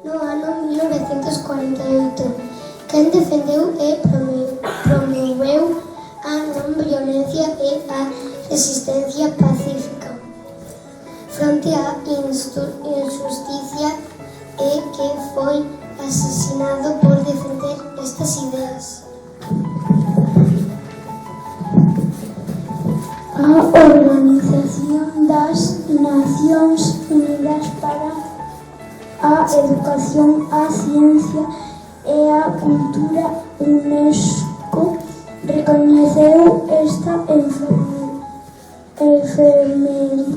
no ano 1948. Quen defendeu e promoveu a non violencia e a resistencia pacífica fronte á injusticia e que foi asesinado por defender estas ideas. A Organización das Nacións Unidas para a Educación, a Ciencia e a Cultura, UNESCO, recoñeceu esta efeméride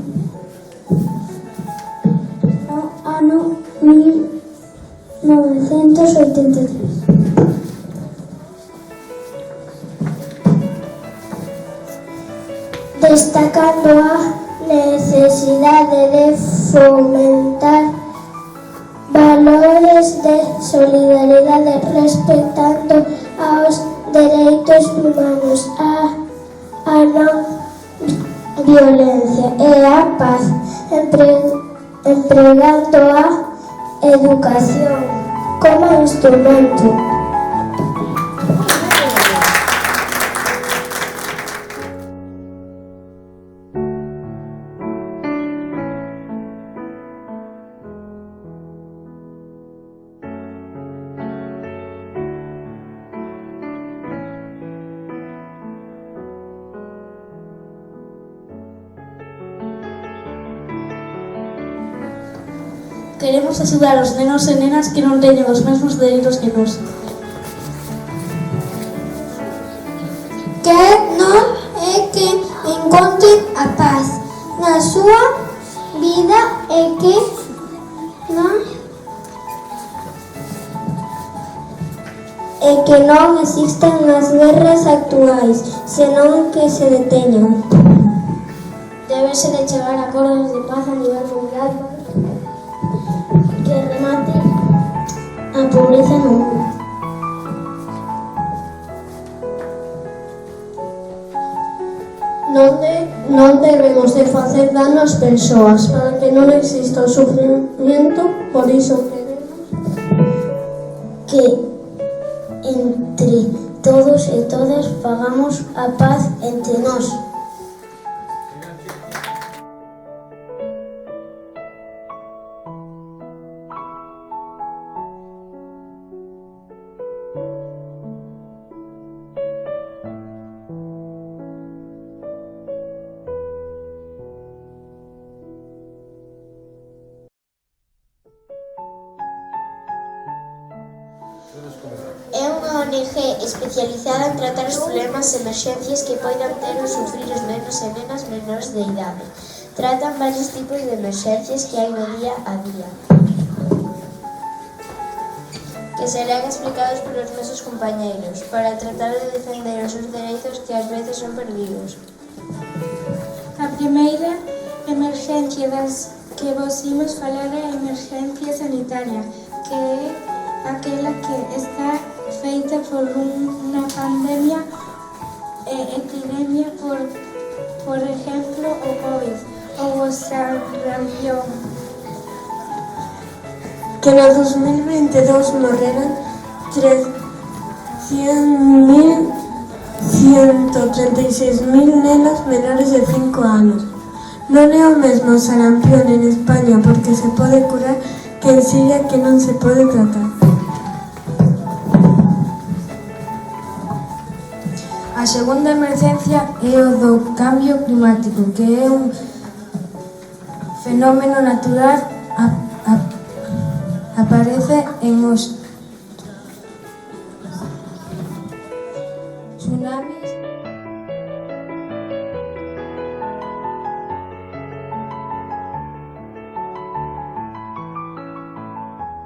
no ano 1983. Destacando a necesidade de fomentar valores de solidaridade respectando aos dereitos humanos, a non violencia e a paz, empregando a educación como instrumento. Queremos axudar os nenos e nenas que non teñen os mesmos dereitos que nós. Que non é que encontren a paz na súa vida e que non existan as guerras actuais, senón que se deteñan. Débese de chegar a acordos de paz a nivel mundial que remate a pobreza no mundo. Non debemos de facer dano ás persoas para que non exista o sufrimento, por iso queremos que entre todos e todas fagamos a paz entre nós. É unha ONG especializada en tratar os problemas e emerxencias que poidan ter ou sufrir os nenos e nenas menores de idade. Tratan varios tipos de emerxencias que hai no día a día, que serán explicados polos nosos compañeiros, para tratar de defender os seus dereitos que ás veces son perdidos. A primeira emerxencia das que vos imos falar é a emerxencia sanitaria, que é aquela que está feita por unha pandemia e epidemia por exemplo, o COVID ou o sarampión. Que no 2022 morreran 300.136.000 nenas menores de 5 anos. Non é o mesmo sarampión en España porque se pode curar que en Siria que non se pode tratar. A segunda emergencia é o do cambio climático, que é un fenómeno natural, aparece en os tsunamis,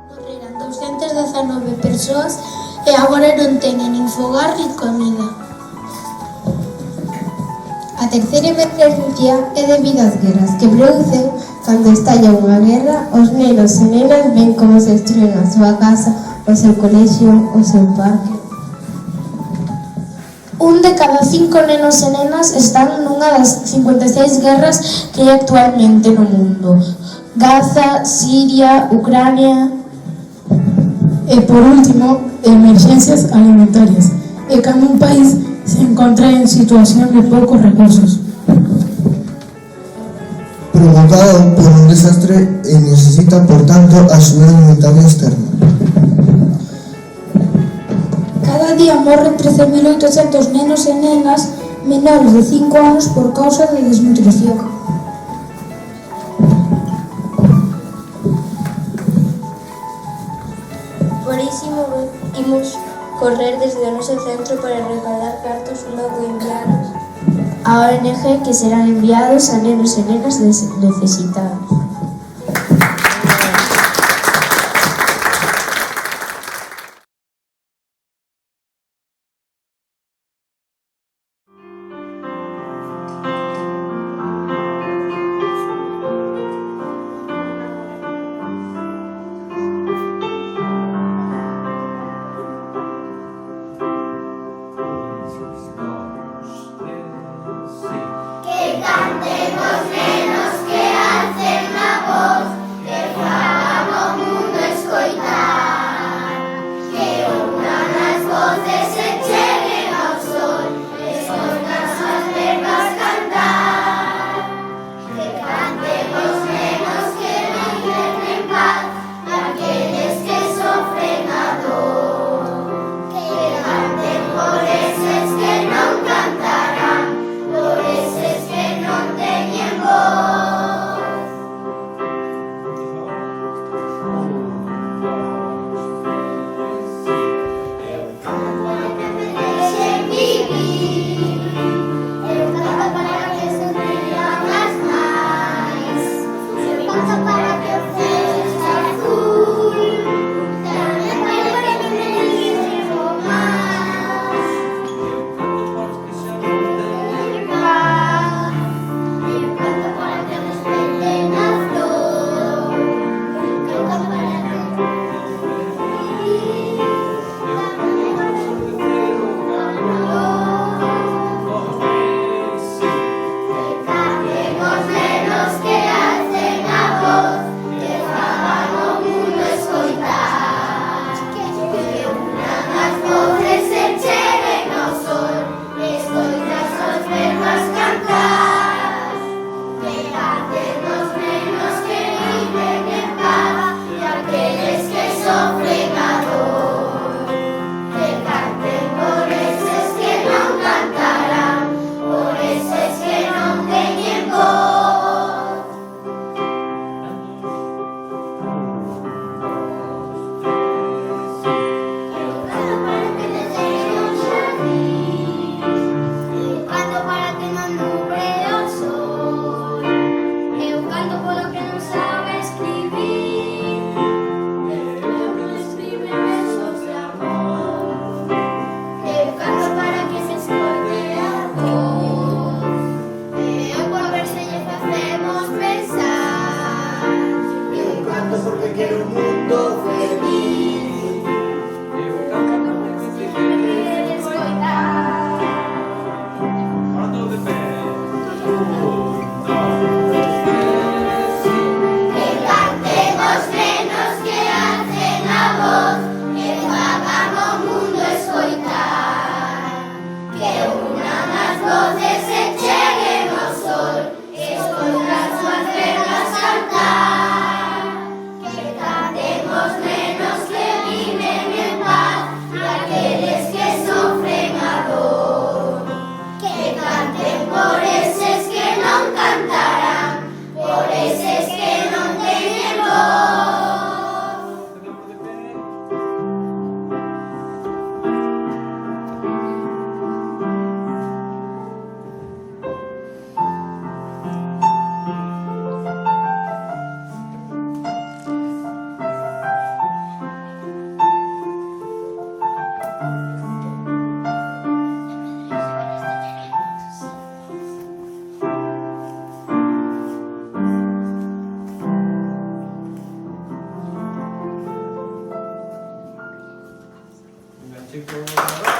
Morreran 219 persoas e agora non teñen nin fogar nin comida. A terceira emergencia é debido ás guerras que producen cando estalla unha guerra, os nenos e nenas ven como se destruen a súa casa, o seu colexio, o seu parque. Un de cada 5 nenos e nenas están nunha das 56 guerras que hai actualmente no mundo. Gaza, Siria, Ucrania. E por último, emerxencias alimentarias. E cando un país se encontra en situación de poucos recursos. Provocado por un desastre e necesita, por tanto, axuda alimentaria externa. Cada día morren 13.800 nenos e nenas menores de 5 anos por causa de desnutrición. Por iso imos correr desde o noso centro para recaudar cartos logo enviados a ONG que serán enviados a nenos e nenas necesitados. Chicos.